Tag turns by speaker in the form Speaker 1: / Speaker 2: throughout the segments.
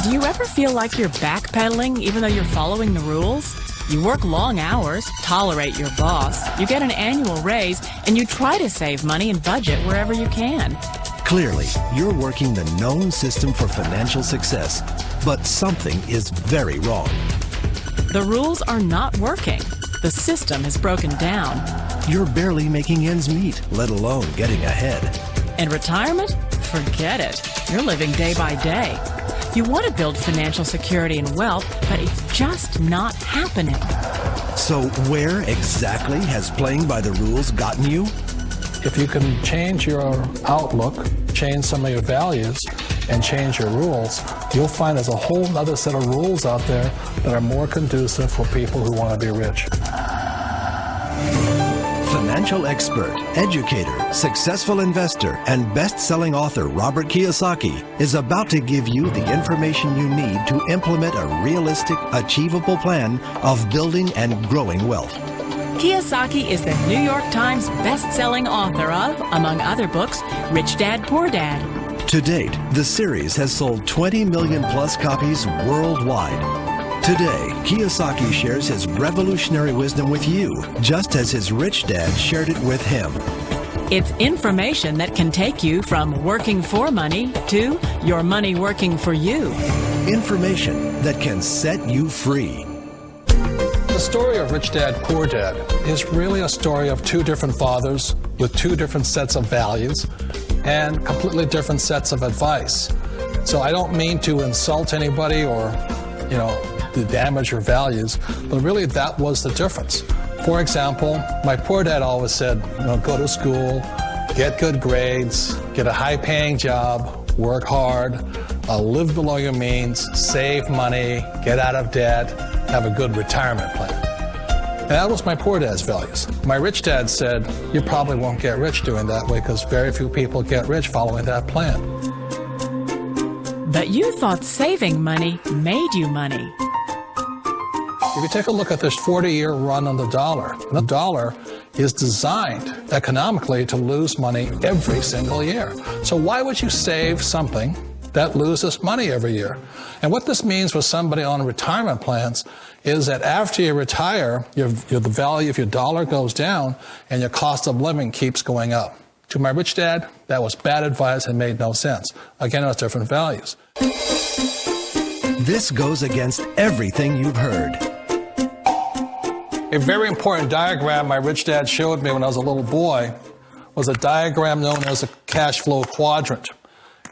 Speaker 1: Do you ever feel like you're backpedaling even though you're following the rules? You work long hours, tolerate your boss, you get an annual raise, and you try to save money and budget wherever you can.
Speaker 2: Clearly, you're working the known system for financial success, but something is very wrong.
Speaker 1: The rules are not working. The system is broken down.
Speaker 2: You're barely making ends meet, let alone getting ahead.
Speaker 1: And retirement? Forget it. You're living day by day. You want to build financial security and wealth, but it's just not happening.
Speaker 2: So where exactly has playing by the rules gotten you?
Speaker 3: If you can change your outlook, change some of your values, and change your rules, you'll find there's a whole other set of rules out there that are more conducive for people who want to be rich.
Speaker 2: Financial expert, educator, successful investor, and best-selling author Robert Kiyosaki is about to give you the information you need to implement a realistic, achievable plan of building and growing wealth.
Speaker 1: Kiyosaki is the New York Times best-selling author of, among other books, Rich Dad, Poor Dad.
Speaker 2: To date, the series has sold 20 million plus copies worldwide. Today, Kiyosaki shares his revolutionary wisdom with you, just as his rich dad shared it with him.
Speaker 1: It's information that can take you from working for money to your money working for you.
Speaker 2: Information that can set you free.
Speaker 3: The story of Rich Dad, Poor Dad is really a story of two different fathers with two different sets of values and completely different sets of advice. So I don't mean to insult anybody or, to damage your values, but really that was the difference. For example, my poor dad always said, go to school, get good grades, get a high-paying job, work hard, live below your means, save money, get out of debt, have a good retirement plan. And that was my poor dad's values. My rich dad said, you probably won't get rich doing that way because very few people get rich following that plan.
Speaker 1: But you thought saving money made you money.
Speaker 3: If you take a look at this 40-year run on the dollar is designed economically to lose money every single year. So why would you save something that loses money every year? And what this means for somebody on retirement plans is that after you retire, the value of your dollar goes down and your cost of living keeps going up. To my rich dad, that was bad advice and made no sense. Again, it was different values.
Speaker 2: This goes against everything you've heard.
Speaker 3: A very important diagram my rich dad showed me when I was a little boy was a diagram known as a cash flow quadrant.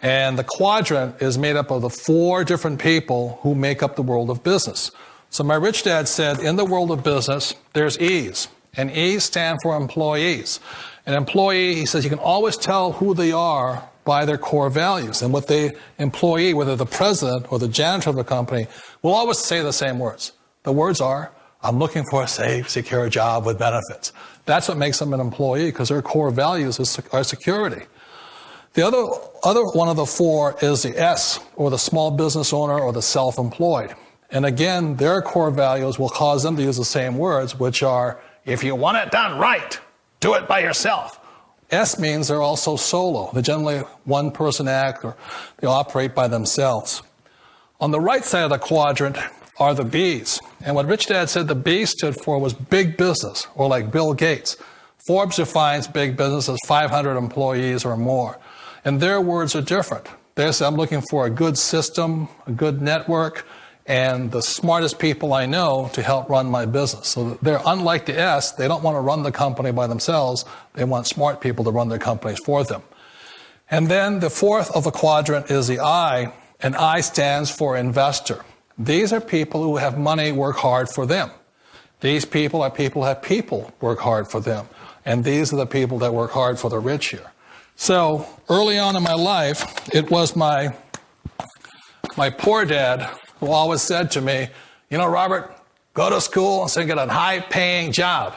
Speaker 3: And the quadrant is made up of the 4 different people who make up the world of business. So my rich dad said, in the world of business, there's E's. And E's stand for employees. An employee, he says, you can always tell who they are by their core values. And what the employee, whether the president or the janitor of the company, will always say the same words. The words are, I'm looking for a safe, secure job with benefits. That's what makes them an employee, because their core values are security. The other one of the 4 is the S, or the small business owner or the self-employed. And again, their core values will cause them to use the same words, which are, if you want it done right, do it by yourself. S means they're also solo. They're generally one-person act, or they operate by themselves. On the right side of the quadrant are the B's. And what Rich Dad said the B stood for was big business, or like Bill Gates. Forbes defines big business as 500 employees or more. And their words are different. They say, I'm looking for a good system, a good network, and the smartest people I know to help run my business. So they're unlike the S. They don't want to run the company by themselves. They want smart people to run their companies for them. And then the 4th of the quadrant is the I, and I stands for investor. These are people who have money work hard for them. These people are people who have people work hard for them. And these are the people that work hard for the rich here. So early on in my life, it was my poor dad who always said to me, Robert, go to school and get a high-paying job.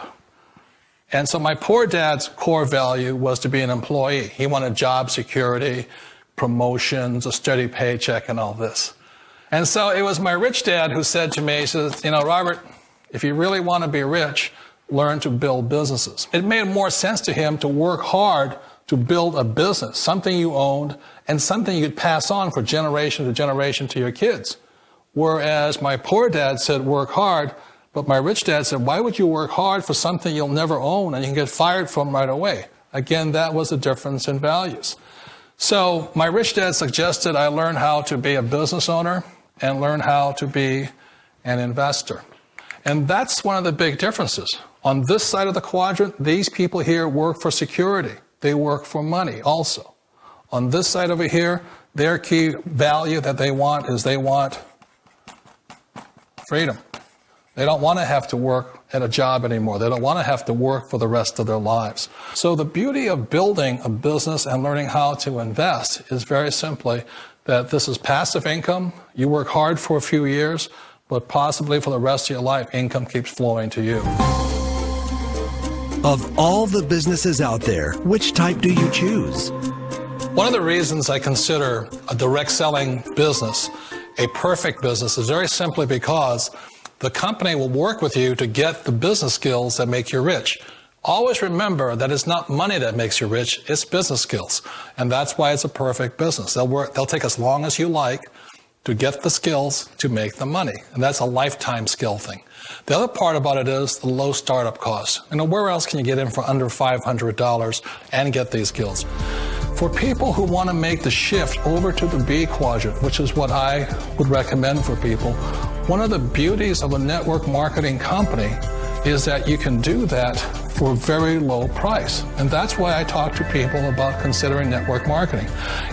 Speaker 3: And so my poor dad's core value was to be an employee. He wanted job security, promotions, a steady paycheck, and all this. And so it was my rich dad who said to me, he says, Robert, if you really want to be rich, learn to build businesses. It made more sense to him to work hard to build a business, something you owned and something you could pass on for generation to generation to your kids. Whereas my poor dad said, work hard, but my rich dad said, why would you work hard for something you'll never own and you can get fired from right away? Again, that was the difference in values. So my rich dad suggested I learn how to be a business owner and learn how to be an investor. And that's one of the big differences. On this side of the quadrant, these people here work for security. They work for money also. On this side over here, their key value that they want is they want freedom. They don't want to have to work at a job anymore. They don't want to have to work for the rest of their lives. So the beauty of building a business and learning how to invest is very simply that this is passive income. You work hard for a few years, but possibly for the rest of your life, income keeps flowing to you.
Speaker 2: Of all the businesses out there, which type do you choose?
Speaker 3: One of the reasons I consider a direct selling business a perfect business is very simply because the company will work with you to get the business skills that make you rich. Always remember that it's not money that makes you rich, it's business skills. And that's why it's a perfect business. They'll take as long as you like to get the skills to make the money. And that's a lifetime skill thing. The other part about it is the low startup cost. Where else can you get in for under $500 and get these skills? For people who want to make the shift over to the B quadrant, which is what I would recommend for people, one of the beauties of a network marketing company is that you can do that for a very low price. And that's why I talk to people about considering network marketing.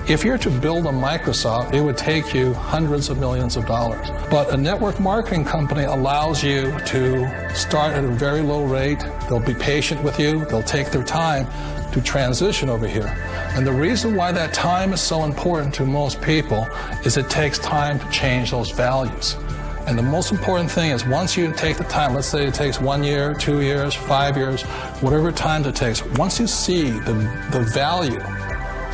Speaker 3: If you're to build a Microsoft, it would take you hundreds of millions of dollars. But a network marketing company allows you to start at a very low rate. They'll be patient with you. They'll take their time to transition over here. And the reason why that time is so important to most people is it takes time to change those values. And the most important thing is once you take the time, let's say it takes 1 year, 2 years, 5 years, whatever time it takes, once you see the value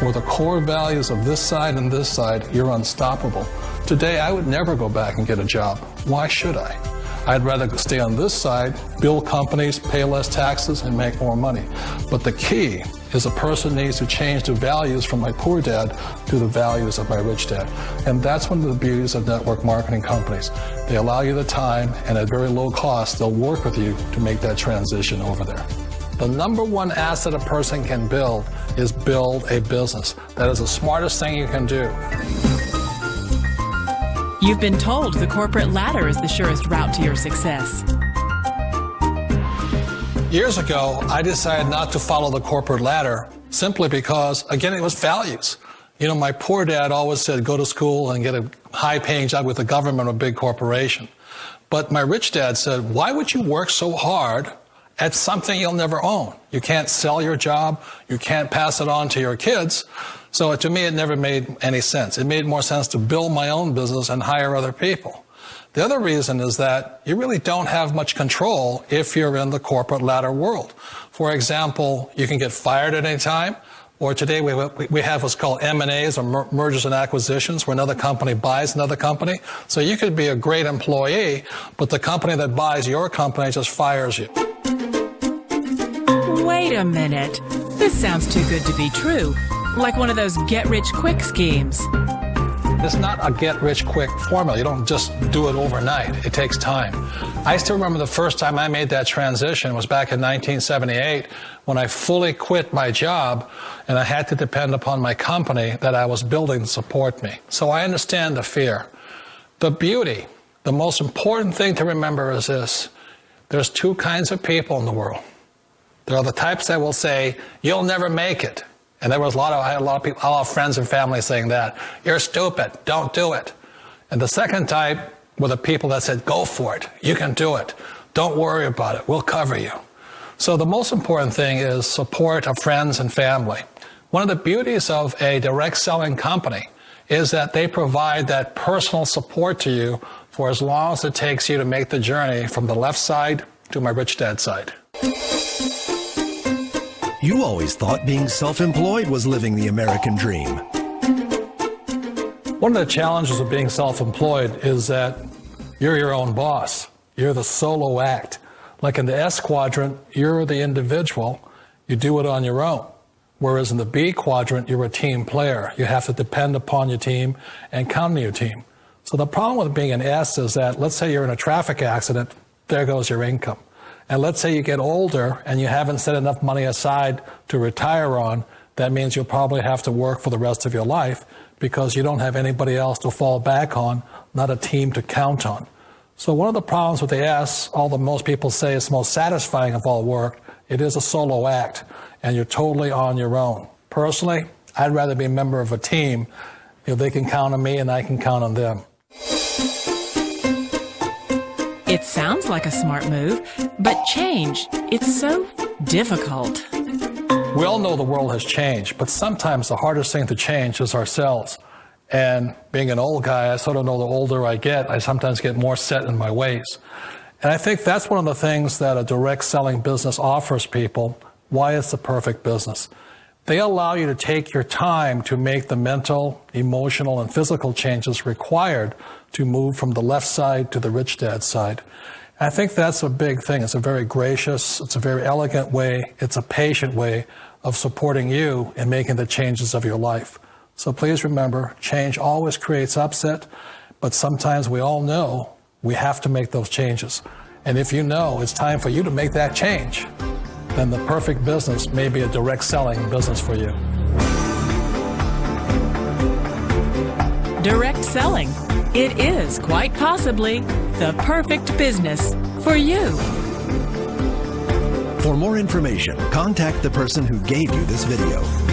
Speaker 3: or the core values of this side and this side, you're unstoppable. Today, I would never go back and get a job. Why should I? I'd rather stay on this side, build companies, pay less taxes, and make more money. But the key is a person needs to change the values from my poor dad to the values of my rich dad. And that's one of the beauties of network marketing companies. They allow you the time, and at very low cost, they'll work with you to make that transition over there. The number one asset a person can build is build a business. That is the smartest thing you can do.
Speaker 1: You've been told the corporate ladder is the surest route to your success.
Speaker 3: Years ago, I decided not to follow the corporate ladder simply because, again, it was values. You know, my poor dad always said, go to school and get a high-paying job with the government or a big corporation. But my rich dad said, why would you work so hard at something you'll never own? You can't sell your job. You can't pass it on to your kids. So to me, it never made any sense. It made more sense to build my own business and hire other people. The other reason is that you really don't have much control if you're in the corporate ladder world. For example, you can get fired at any time, or today we have what's called M&As, or mergers and acquisitions, where another company buys another company. So you could be a great employee, but the company that buys your company just fires you.
Speaker 1: Wait a minute. This sounds too good to be true. Like one of those get-rich-quick schemes.
Speaker 3: It's not a get-rich-quick formula. You don't just do it overnight. It takes time. I still remember the first time I made that transition was back in 1978 when I fully quit my job and I had to depend upon my company that I was building to support me. So I understand the fear. The beauty, the most important thing to remember is this. There's two kinds of people in the world. There are the types that will say, you'll never make it. And I had a lot of people, a lot of friends and family saying that. You're stupid. Don't do it. And the second type were the people that said, go for it. You can do it. Don't worry about it. We'll cover you. So the most important thing is support of friends and family. One of the beauties of a direct selling company is that they provide that personal support to you for as long as it takes you to make the journey from the left side to my rich dad side.
Speaker 2: You always thought being self-employed was living the American dream.
Speaker 3: One of the challenges of being self-employed is that you're your own boss. You're the solo act. Like in the S quadrant, you're the individual. You do it on your own. Whereas in the B quadrant, you're a team player. You have to depend upon your team and count on your team. So the problem with being an S is that, let's say you're in a traffic accident, there goes your income. And let's say you get older and you haven't set enough money aside to retire on, that means you'll probably have to work for the rest of your life because you don't have anybody else to fall back on, not a team to count on. So one of the problems with the S, although most people say it's most satisfying of all work, it is a solo act, and you're totally on your own. Personally, I'd rather be a member of a team if they can count on me and I can count on them.
Speaker 1: It sounds like a smart move, but change, it's so difficult.
Speaker 3: We all know the world has changed, but sometimes the hardest thing to change is ourselves. And being an old guy, I sort of know the older I get, I sometimes get more set in my ways. And I think that's one of the things that a direct selling business offers people, why it's the perfect business. They allow you to take your time to make the mental, emotional, and physical changes required to move from the left side to the rich dad side. And I think that's a big thing. It's a very gracious, it's a very elegant way, it's a patient way of supporting you in making the changes of your life. So please remember, change always creates upset, but sometimes we all know we have to make those changes. And if you know it's time for you to make that change, then the perfect business may be a direct selling business for you.
Speaker 1: Direct selling. It is quite possibly the perfect business for you.
Speaker 2: For more information, contact the person who gave you this video.